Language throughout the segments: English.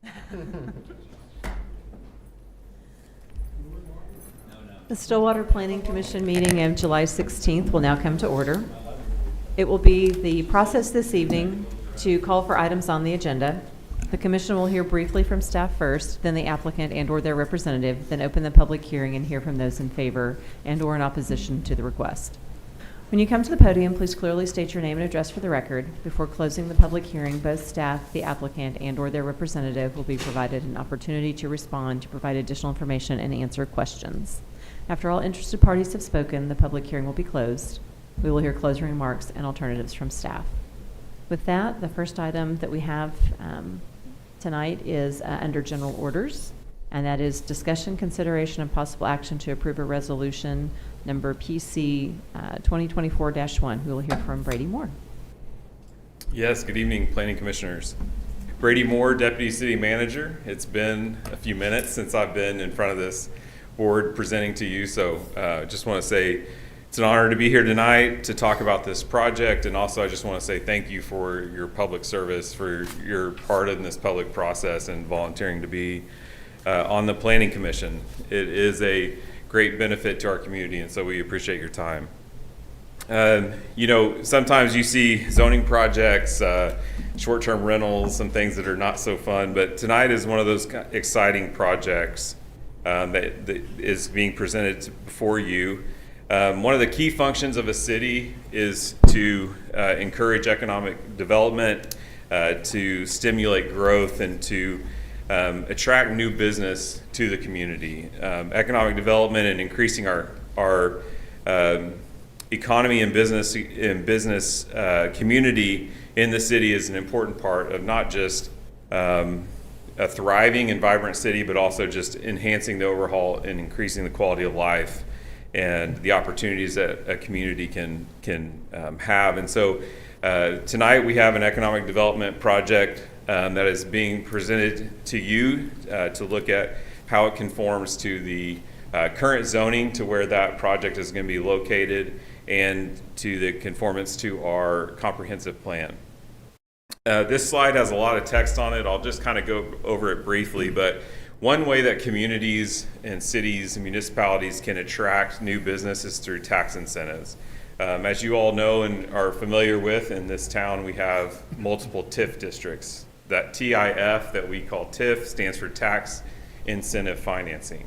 The Stillwater Planning Commission meeting of July 16th will now come to order. It will be the process this evening to call for items on the agenda. The commission will hear briefly from staff first, then the applicant and/or their representative, then open the public hearing and hear from those in favor and/or in opposition to the request. When you come to the podium, please clearly state your name and address for the record. Before closing the public hearing, both staff, the applicant, and/or their representative will be provided an opportunity to respond, to provide additional information, and answer questions. After all interested parties have spoken, the public hearing will be closed. We will hear closing remarks and alternatives from staff. With that, the first item that we have tonight is under general orders, and that is discussion, consideration, and possible action to approve a resolution number PC 2024-1. We will hear from Brady Moore. Yes, good evening, Planning Commissioners. Brady Moore, Deputy City Manager. It's been a few minutes since I've been in front of this board presenting to you, so just want to say it's an honor to be here tonight to talk about this project, and also I just want to say thank you for your public service, for your part in this public process and volunteering to be on the Planning Commission. It is a great benefit to our community, and so we appreciate your time. You know, sometimes you see zoning projects, short-term rentals, some things that are not so fun, but tonight is one of those exciting projects that is being presented before you. One of the key functions of a city is to encourage economic development, to stimulate growth, and to attract new business to the community. Economic development and increasing our economy and business community in the city is an important part of not just a thriving and vibrant city, but also just enhancing the overhaul and increasing the quality of life and the opportunities that a community can have. And so tonight we have an economic development project that is being presented to you to look at how it conforms to the current zoning, to where that project is going to be located, and to the conformance to our comprehensive plan. This slide has a lot of text on it. I'll just kind of go over it briefly, but one way that communities and cities and municipalities can attract new business is through tax incentives. As you all know and are familiar with, in this town we have multiple TIF districts. That TIF that we call TIF stands for Tax Incentive Financing.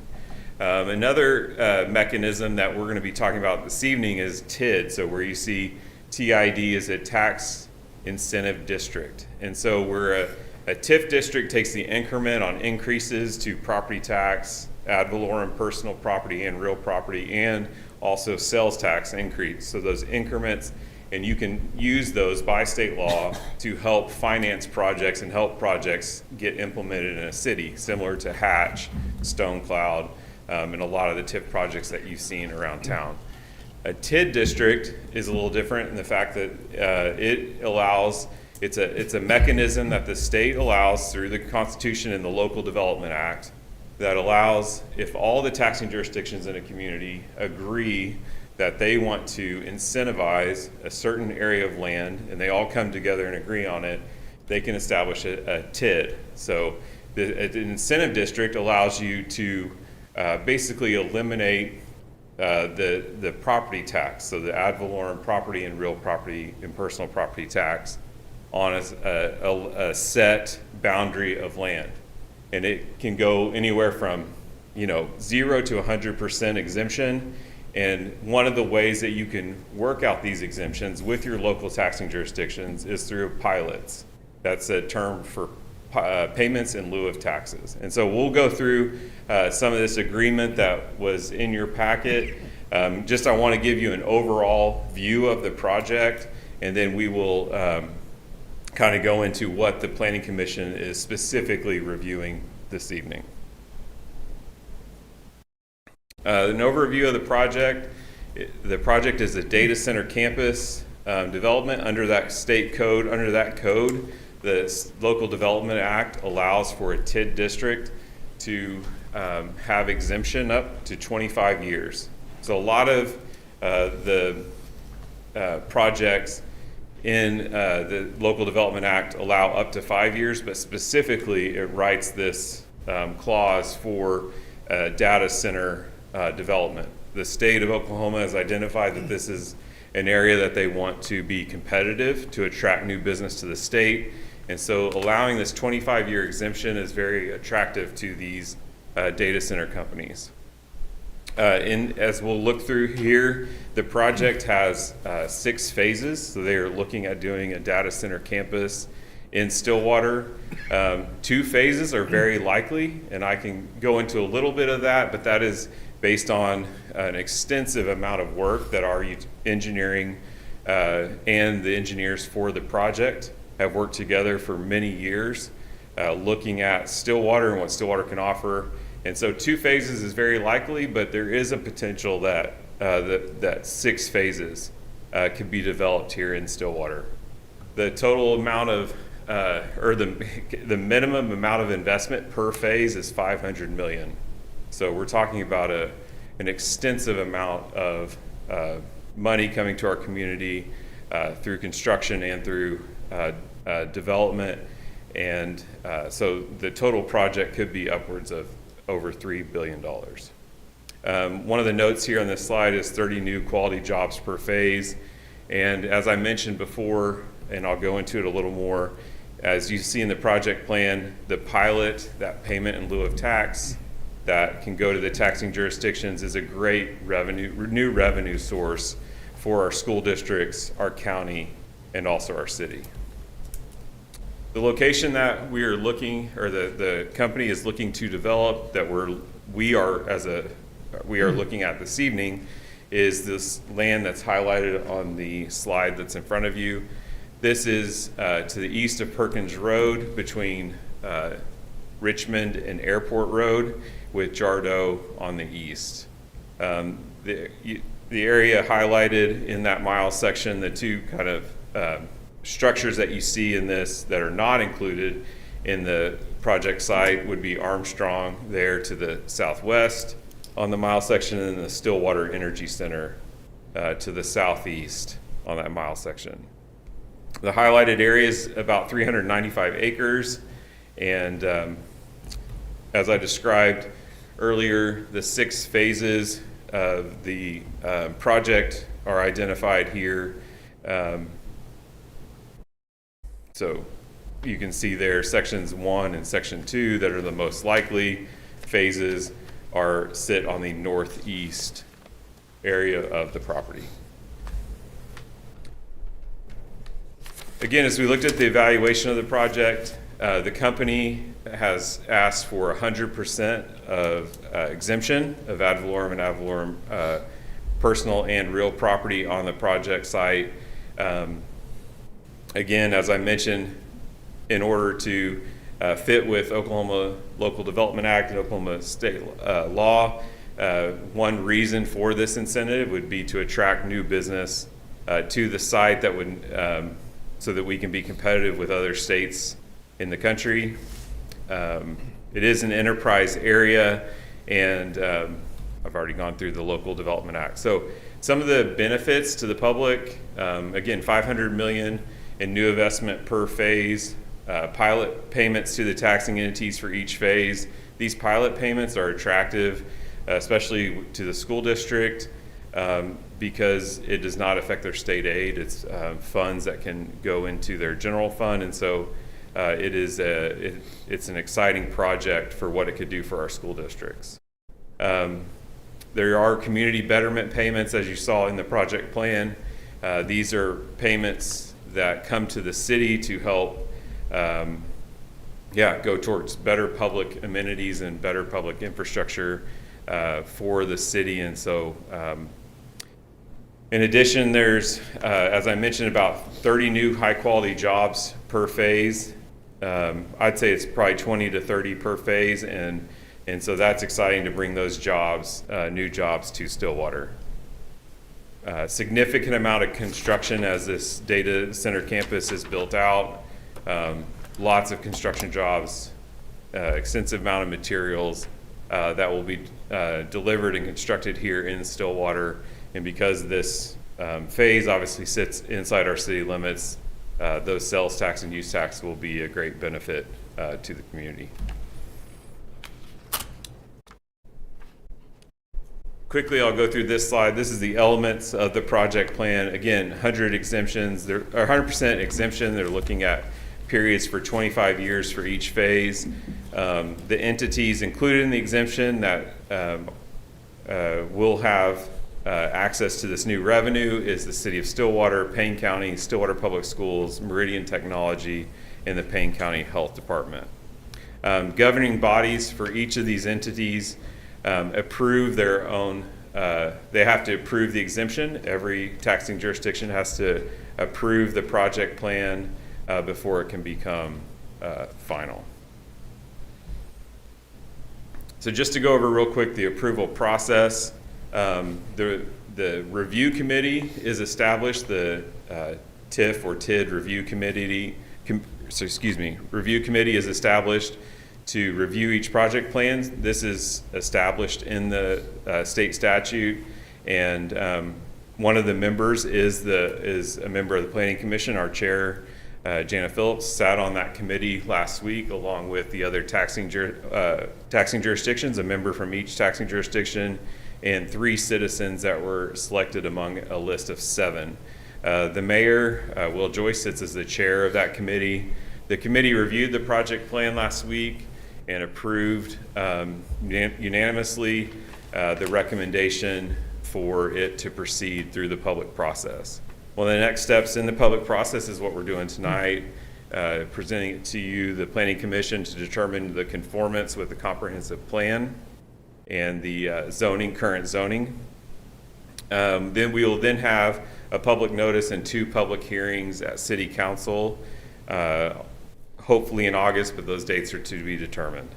Another mechanism that we're going to be talking about this evening is TID. So where you see TID is a tax incentive district. And so we're a TIF district takes the increment on increases to property tax, ad valorem personal property and real property, and also sales tax increase. So those increments, and you can use those by state law to help finance projects and help projects get implemented in a city, similar to Hatch, Stone Cloud, and a lot of the TIF projects that you've seen around town. A TID district is a little different in the fact that it allows, it's a mechanism that the state allows through the Constitution and the Local Development Act that allows, if all the taxing jurisdictions in a community agree that they want to incentivize a certain area of land and they all come together and agree on it, they can establish a TID. So an incentive district allows you to basically eliminate the property tax, so the ad valorem property and real property and personal property tax on a set boundary of land. And it can go anywhere from 0 to 100% exemption. And one of the ways that you can work out these exemptions with your local taxing jurisdictions is through pilots. That's a term for payments in lieu of taxes. And so we'll go through some of this agreement that was in your packet. I want to give you an overall view of the project, and then we will kind of go into what the Planning Commission is specifically reviewing this evening. An overview of the project. The project is a data center campus development under that state code. Under that code, the Local Development Act allows for a TID district to have exemption up to 25 years. So a lot of the projects in the Local Development Act allow up to 5 years, but specifically it writes this clause for data center development. The state of Oklahoma has identified that this is an area that they want to be competitive to attract new business to the state. And so allowing this 25-year exemption is very attractive to these data center companies. As we'll look through here, the project has 6 phases. So they are looking at doing a data center campus in Stillwater. 2 phases are very likely, and I can go into a little bit of that, but that is based on an extensive amount of work that our engineering and the engineers for the project have worked together for many years, looking at Stillwater and what Stillwater can offer. And so 2 phases is very likely, but there is a potential that that 6 phases could be developed here in Stillwater. The total amount of, or the minimum amount of investment per phase is $500 million. So we're talking about an extensive amount of money coming to our community through construction and through development. And so the total project could be upwards of over $3 billion. One of the notes here on this slide is 30 new quality jobs per phase. And as I mentioned before, and I'll go into it a little more, as you see in the project plan, the pilot, that payment in lieu of tax, that can go to the taxing jurisdictions is a great new revenue source for our school districts, our county, and also our city. The location that we are looking, or the company is looking to develop, that we are looking at this evening, is this land that's highlighted on the slide that's in front of you. This is to the east of Perkins Road between Richmond and Airport Road, with Jardo on the east. The area highlighted in that mile section, the 2 kind of structures that you see in this that are not included in the project site would be Armstrong there to the southwest on the mile section, and the Stillwater Energy Center to the southeast on that mile section. The highlighted area is about 395 acres, and as I described earlier, the 6 phases of the project are identified here. So you can see there sections 1 and section 2 that are the most likely phases sit on the northeast area of the property. Again, as we looked at the evaluation of the project, the company has asked for 100% of exemption of ad valorem and ad valorem personal and real property on the project site. Again, as I mentioned, in order to fit with Oklahoma Local Development Act and Oklahoma state law, one reason for this incentive would be to attract new business to the site that would, so that we can be competitive with other states in the country. It is an enterprise area, and I've already gone through the Local Development Act. So some of the benefits to the public, again, $500 million in new investment per phase, pilot payments to the taxing entities for each phase. These pilot payments are attractive, especially to the school district, because it does not affect their state aid. It's funds that can go into their general fund, and so it's an exciting project for what it could do for our school districts. There are community betterment payments, as you saw in the project plan. These are payments that come to the city to help go towards better public amenities and better public infrastructure for the city. And so in addition, there's, as I mentioned, about 30 new high quality jobs per phase. I'd say it's probably 20 to 30 per phase, and so that's exciting to bring those jobs, new jobs, to Stillwater. Significant amount of construction as this data center campus is built out. Lots of construction jobs, extensive amount of materials that will be delivered and constructed here in Stillwater. And because this phase obviously sits inside our city limits. Those sales tax and use tax will be a great benefit to the community. Quickly, I'll go through this slide. This is the elements of the project plan. Again, 100 exemptions. They're 100% exemption. They're looking at periods for 25 years for each phase. The entities included in the exemption that will have access to this new revenue is the City of Stillwater, Payne County, Stillwater Public Schools, Meridian Technology, and the Payne County Health Department. Governing bodies for each of these entities approve their own, they have to approve the exemption. Every taxing jurisdiction has to approve the project plan before it can become final. So just to go over real quick the approval process, the review committee is established, the TIF or TID review committee, review committee is established to review each project plan. This is established in the state statute, and one of the members is a member of the Planning Commission. Our chair, Jana Phillips, sat on that committee last week along with the other taxing jurisdictions, a member from each taxing jurisdiction, and 3 citizens that were selected among a list of 7. The mayor, Will Joyce, sits as the chair of that committee. The committee reviewed the project plan last week and approved unanimously the recommendation for it to proceed through the public process. Well, the next steps in the public process is what we're doing tonight, presenting it to you, the Planning Commission, to determine the conformance with the comprehensive plan and the current zoning. Then we will then have a public notice and 2 public hearings at City Council, hopefully in August, but those dates are to be determined.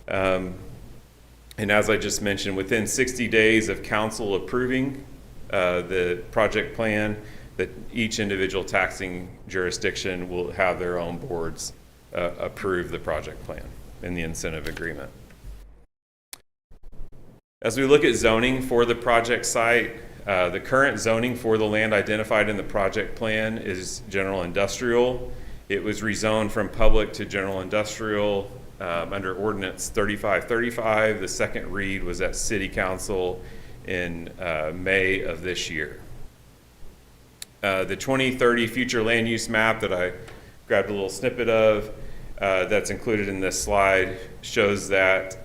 And as I just mentioned, within 60 days of council approving the project plan, that each individual taxing jurisdiction will have their own boards approve the project plan and the incentive agreement. As we look at zoning for the project site, the current zoning for the land identified in the project plan is general industrial. It was rezoned from public to general industrial under Ordinance 3535. The second read was at City Council in May of this year. The 2030 future land use map that I grabbed a little snippet of that's included in this slide shows that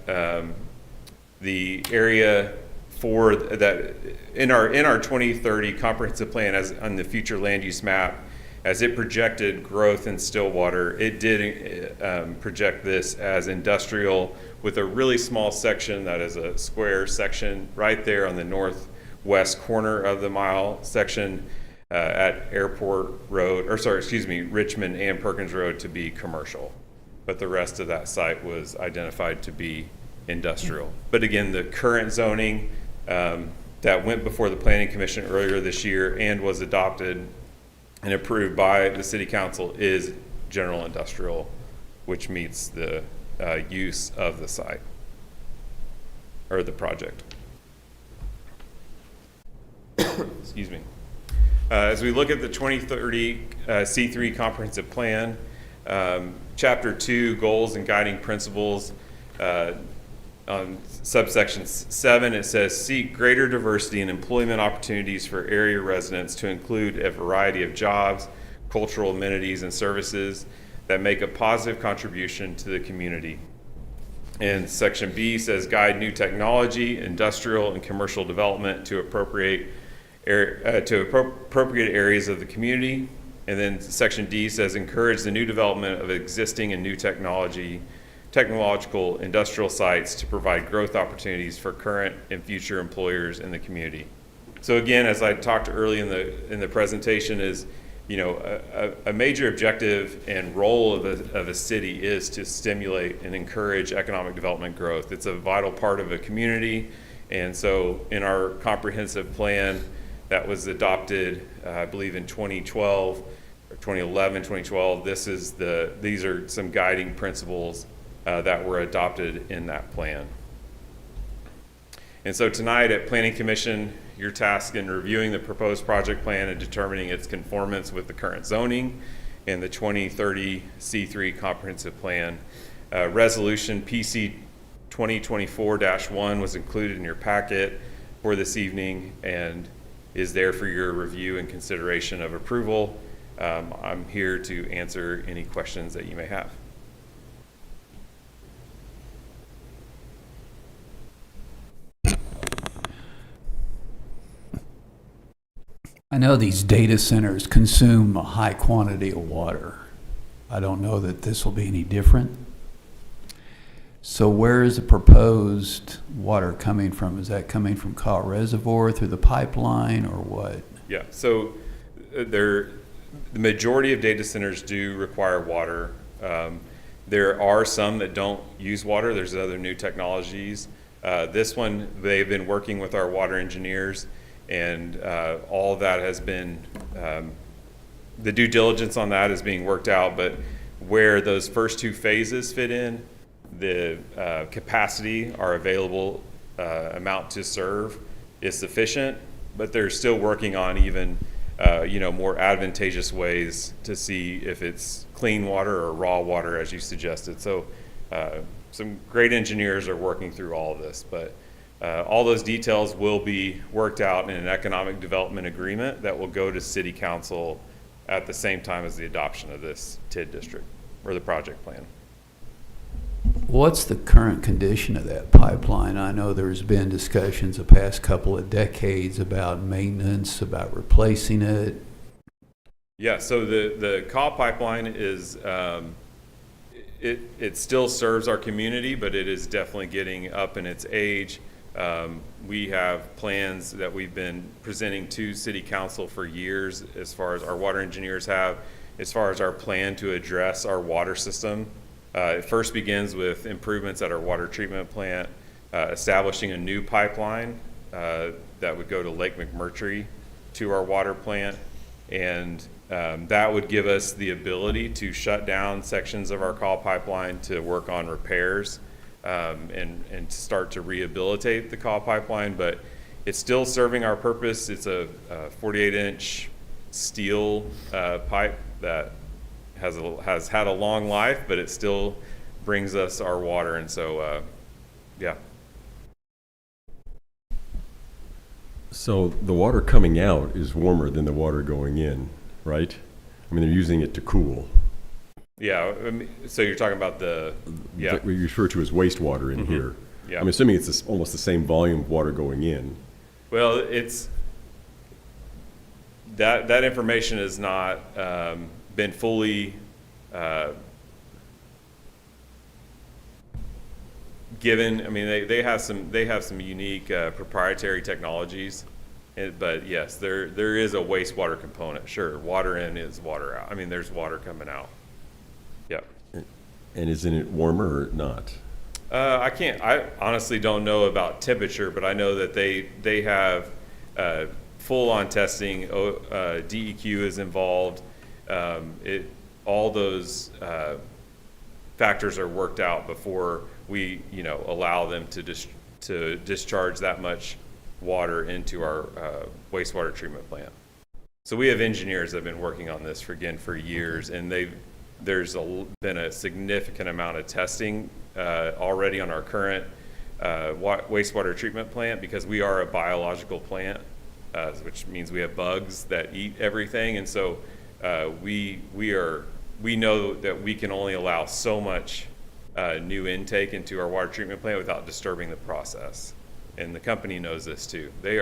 the area for that in our 2030 comprehensive plan as on the future land use map, as it projected growth in Stillwater, it did project this as industrial with a really small section that is a square section right there on the northwest corner of the mile section at Airport Road, Richmond and Perkins Road to be commercial. But the rest of that site was identified to be industrial. But again, the current zoning that went before the Planning Commission earlier this year and was adopted and approved by the City Council is general industrial, which meets the use of the site or the project. Excuse me. As we look at the 2030 C3 comprehensive plan, Chapter 2, Goals and Guiding Principles, on subsection 7, it says, seek greater diversity in employment opportunities for area residents to include a variety of jobs, cultural amenities, and services that make a positive contribution to the community. And section B says, guide new technology, industrial, and commercial development to appropriate areas of the community. And then section D says, encourage the new development of existing and new technological industrial sites to provide growth opportunities for current and future employers in the community. So again, as I talked early in the presentation, is a major objective and role of a city is to stimulate and encourage economic development growth. It's a vital part of a community, and so in our comprehensive plan that was adopted, I believe in 2012 or 2011, 2012, these are some guiding principles that were adopted in that plan. And so tonight at Planning Commission, You're tasked in reviewing the proposed project plan and determining its conformance with the current zoning and the 2030 C3 comprehensive plan. Resolution PC 2024-1 was included in your packet for this evening and is there for your review and consideration of approval. I'm here to answer any questions that you may have. I know these data centers consume a high quantity of water. I don't know that this will be any different. So where is the proposed water coming from? Is that coming from Kyle Reservoir through the pipeline or what? Yeah, so the majority of data centers do require water. There are some that don't use water. There's other new technologies. This one, they've been working with our water engineers, and all of that has been, the due diligence on that is being worked out, but where those first two phases fit in, the capacity, our available amount to serve is sufficient, but they're still working on even more advantageous ways to see if it's clean water or raw water, as you suggested. So some great engineers are working through all of this, but all those details will be worked out in an economic development agreement that will go to City Council at the same time as the adoption of this TID district or the project plan. What's the current condition of that pipeline? I know there's been discussions the past couple of decades about maintenance, about replacing it. Yeah, so the CAW pipeline is, it still serves our community, but it is definitely getting up in its age. We have plans that we've been presenting to City Council for years, as far as our water engineers have, as far as our plan to address our water system. It first begins with improvements at our water treatment plant, establishing a new pipeline that would go to Lake McMurtry to our water plant, and that would give us the ability to shut down sections of our call pipeline to work on repairs and start to rehabilitate the call pipeline. But it's still serving our purpose. It's a 48-inch steel pipe that has had a long life, but it still brings us our water. And so, yeah. So the water coming out is warmer than the water going in, right? I mean, they're using it to cool. Yeah, I mean, so you're talking about What we refer to as wastewater in here. Yeah. I'm assuming it's almost the same volume of water going in. Well, it's that information has not been fully given. I mean, they have some unique proprietary technologies, but yes, there is a wastewater component. Sure, water in is water out. I mean, there's water coming out. Yep. And isn't it warmer or not? I honestly don't know about temperature, but I know that they have full-on testing. DEQ is involved. All those factors are worked out before we, allow them to discharge that much water into our wastewater treatment plant. So we have engineers that have been working on this for years, and there's been a significant amount of testing already on our current wastewater treatment plant, because we are a biological plant, which means we have bugs that eat everything, and so we know that we can only allow so much new intake into our water treatment plant without disturbing the process, and the company knows this too. They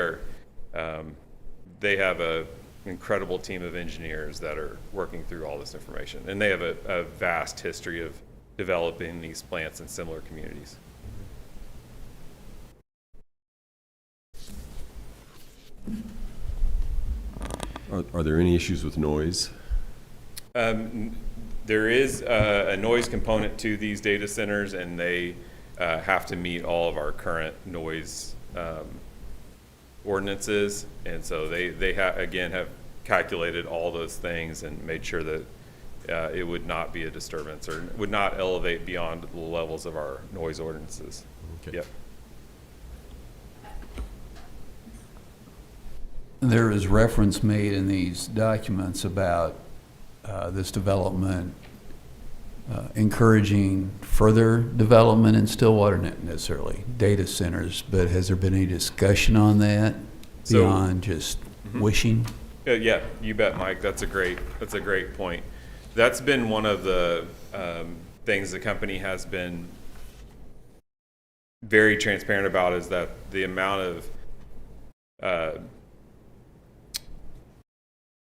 have a incredible team of engineers that are working through all this information, and they have a vast history of developing these plants in similar communities. Are there any issues with noise? There is a noise component to these data centers, and they have to meet all of our current noise ordinances, and so they have calculated all those things and made sure that it would not be a disturbance or would not elevate beyond the levels of our noise ordinances. Okay. Yep. there is reference made in these documents about this development encouraging further development in Stillwater, not necessarily data centers, but has there been any discussion on that So- beyond just wishing? Yeah, you bet, Mike. That's a great point. That's been one of the things the company has been very transparent about, is that the amount of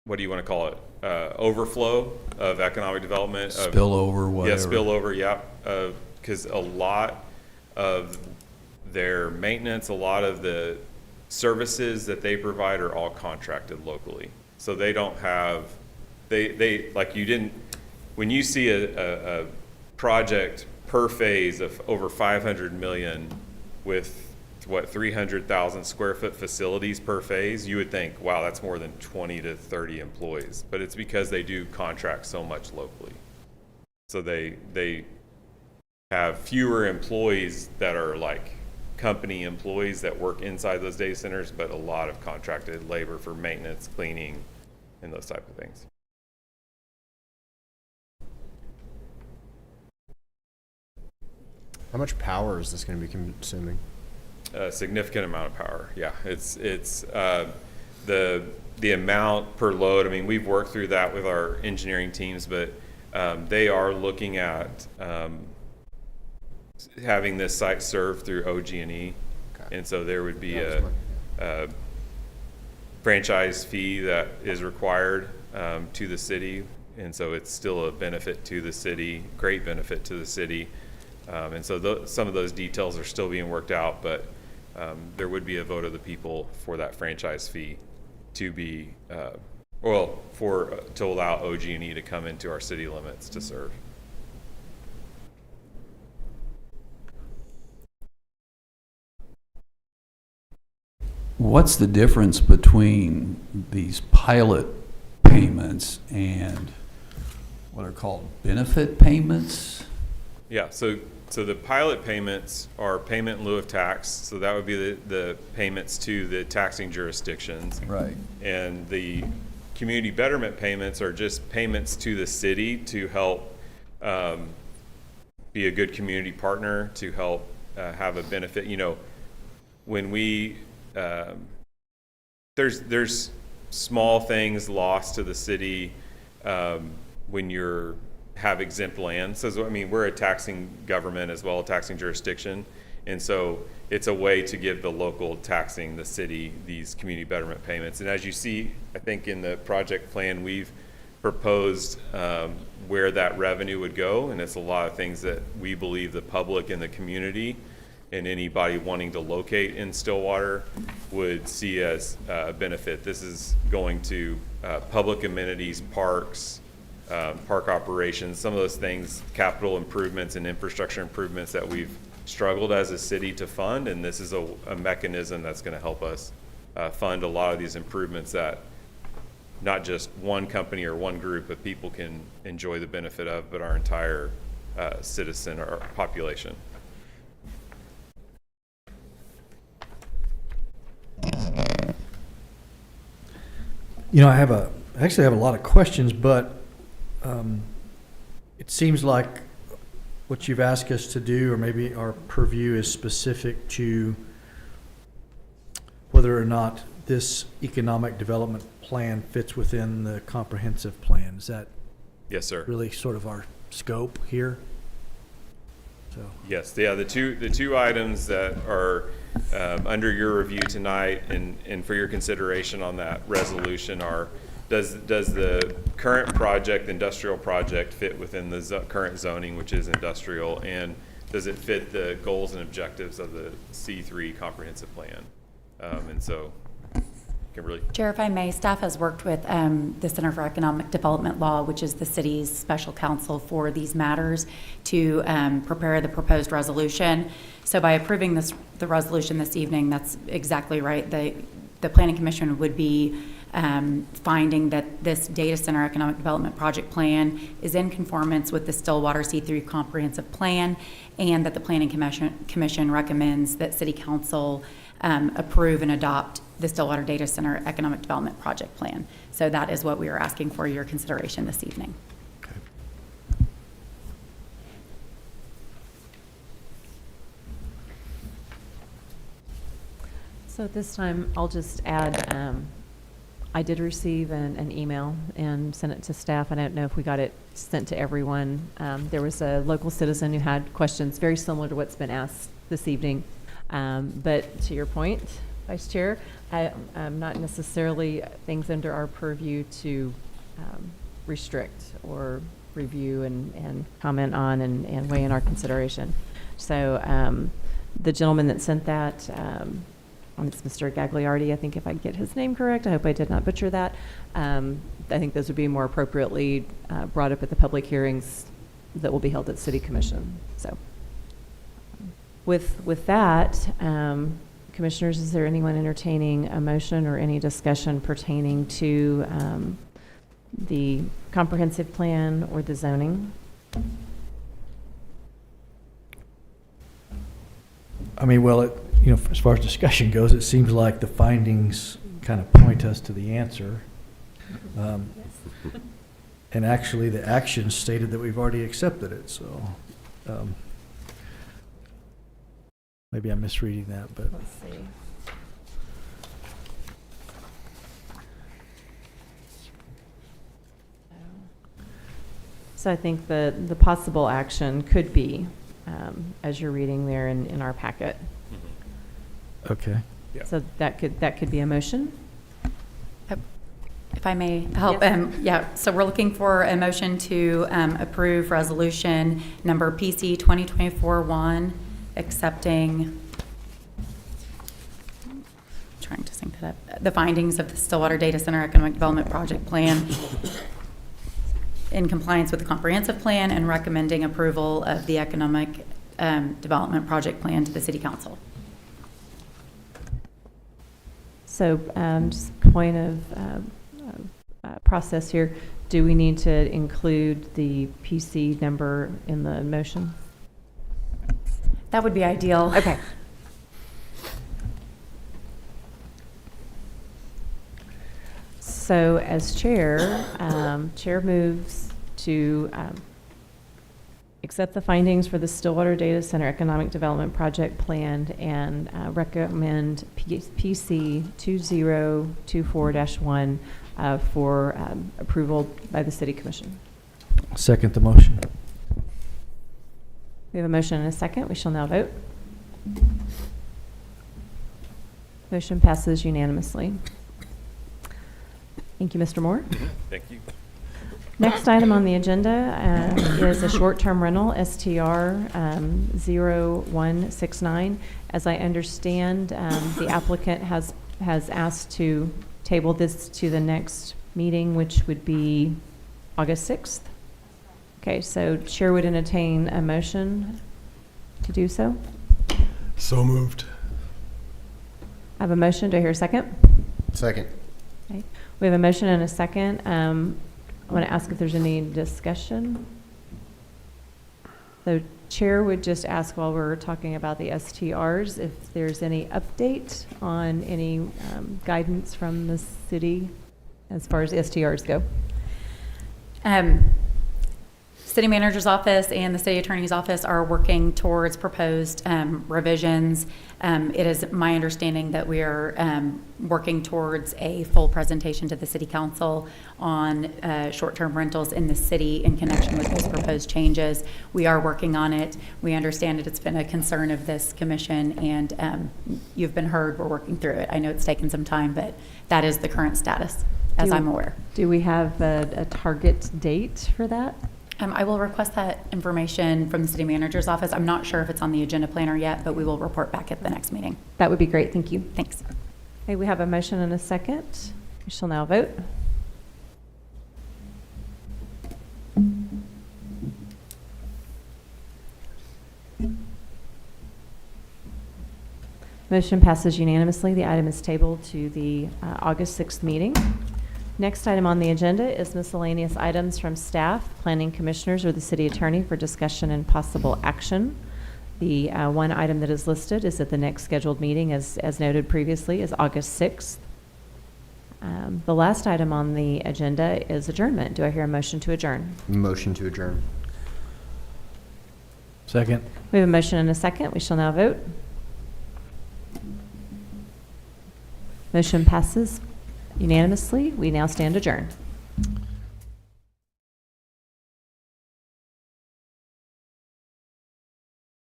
what do you want to call it? Overflow of economic development. Spillover, whatever. Yeah, spillover, yeah. Because a lot of their maintenance, a lot of the services that they provide are all contracted locally. So they don't have, they like, you didn't, when you see a project per phase of over 500 million with what, 300,000 square foot facilities per phase, you would think, wow, that's more than 20 to 30 employees. But it's because they do contract so much locally. So they have fewer employees that are like company employees that work inside those data centers, but a lot of contracted labor for maintenance, cleaning, and those type of things. How much power is this going to be consuming? A significant amount of power. Yeah, it's the amount per load. I mean, we've worked through that with our engineering teams, but they are looking at having this site served through OG&E, and so there would be a franchise fee that is required to the city, and so it's still a benefit to the city, great benefit to the city. And so some of those details are still being worked out, but there would be a vote of the people for that franchise fee to be, to allow OG&E to come into our city limits to serve. What's the difference between these pilot payments and what are called benefit payments? Yeah, so the pilot payments are payment in lieu of tax, so that would be the payments to the taxing jurisdictions. Right. And the community betterment payments are just payments to the city to help be a good community partner, to help have a benefit. You know, when we there's small things lost to the city when you're have exempt land. So, I mean, we're a taxing government as well, a taxing jurisdiction. And so it's a way to give the local taxing, the city, these community betterment payments. And as you see, I think in the project plan, we've proposed where that revenue would go. And it's a lot of things that we believe the public and the community and anybody wanting to locate in Stillwater would see as a benefit. This is going to public amenities, parks, park operations, some of those things, capital improvements and infrastructure improvements that we've struggled as a city to fund, and this is a mechanism that's going to help us fund a lot of these improvements that not just one company or one group of people can enjoy the benefit of, but our entire citizen or population. You know, I actually have a lot of questions, but it seems like what you've asked us to do, or maybe our purview, is specific to whether or not this economic development plan fits within the comprehensive plan. Is that Yes, sir. really sort of our scope here? So, Yes, yeah, the two items that are under your review tonight and for your consideration on that resolution are, does the current project, industrial project, fit within the current zoning, which is industrial, and does it fit the goals and objectives of the C3 comprehensive plan? And so, Kimberly. Chair, if I may, staff has worked with the Center for Economic Development Law, which is the city's special counsel for these matters, to prepare the proposed resolution. So by approving the resolution this evening, that's exactly right. The Planning Commission would be finding that this data center economic development project plan is in conformance with the Stillwater C3 comprehensive plan, and that the Planning Commission recommends that City Council approve and adopt the Stillwater Data Center Economic Development Project Plan. So that is what we are asking for your consideration this evening. So at this time, I'll just add, I did receive an email and sent it to staff. I don't know if we got it sent to everyone. There was a local citizen who had questions very similar to what's been asked this evening. But to your point, Vice Chair, I'm not necessarily things under our purview to restrict or review and comment on and weigh in our consideration. So the gentleman that sent that, it's Mr. Gagliardi, I think, if I get his name correct. I hope I did not butcher that. I think those would be more appropriately brought up at the public hearings that will be held at City Commission. So with that, Commissioners, is there anyone entertaining a motion or any discussion pertaining to the comprehensive plan or the zoning? I mean, well, as far as discussion goes, it seems like the findings kind of point us to the answer. And actually, the action stated that we've already accepted it, so maybe I'm misreading that, but. Let's see. So I think the possible action could be, as you're reading there in our packet. Okay. Yeah. So that could be a motion. If I may help, Yes. so we're looking for a motion to approve resolution number PC 2024-1, accepting, trying to sync that up, the findings of the Stillwater Data Center Economic Development Project Plan in compliance with the comprehensive plan and recommending approval of the Economic Development Project Plan to the City Council. So just point of process here. Do we need to include the PC number in the motion? That would be ideal. Okay. So as chair, chair moves to accept the findings for the Stillwater Data Center Economic Development Project Plan and recommend PC 2024-1 for approval by the City Commission. Second the motion. We have a motion and a second. We shall now vote. Motion passes unanimously. Thank you, Mr. Moore. Thank you. Next item on the agenda is a short-term rental, STR 0169. As I understand, the applicant has asked to table this to the next meeting, which would be August 6th. Okay, so Chair would entertain a motion to do so. So moved. I have a motion. Do I hear a second? Second. Okay. We have a motion and a second. I want to ask if there's any discussion. The Chair would just ask while we're talking about the STRs if there's any update on any guidance from the city as far as the STRs go. City Manager's Office and the City Attorney's Office are working towards proposed revisions. It is my understanding that we are working towards a full presentation to the City Council on short-term rentals in the city in connection with those proposed changes. We are working on it. We understand that it's been a concern of this commission, and you've been heard. We're working through it. I know it's taken some time, but that is the current status, as I'm aware. Do we have a target date for that? I will request that information from the City Manager's Office. I'm not sure if it's on the agenda planner yet, but we will report back at the next meeting. That would be great. Thank you. Thanks. Okay, we have a motion and a second. We shall now vote. Motion passes unanimously. The item is tabled to the August 6th meeting. Next item on the agenda is miscellaneous items from staff, planning commissioners, or the city attorney for discussion and possible action. The one item that is listed is that the next scheduled meeting, as noted previously, is August 6th. The last item on the agenda is adjournment. Do I hear a motion to adjourn? Motion to adjourn. Second. We have a motion and a second. We shall now vote. Motion passes unanimously. We now stand adjourned.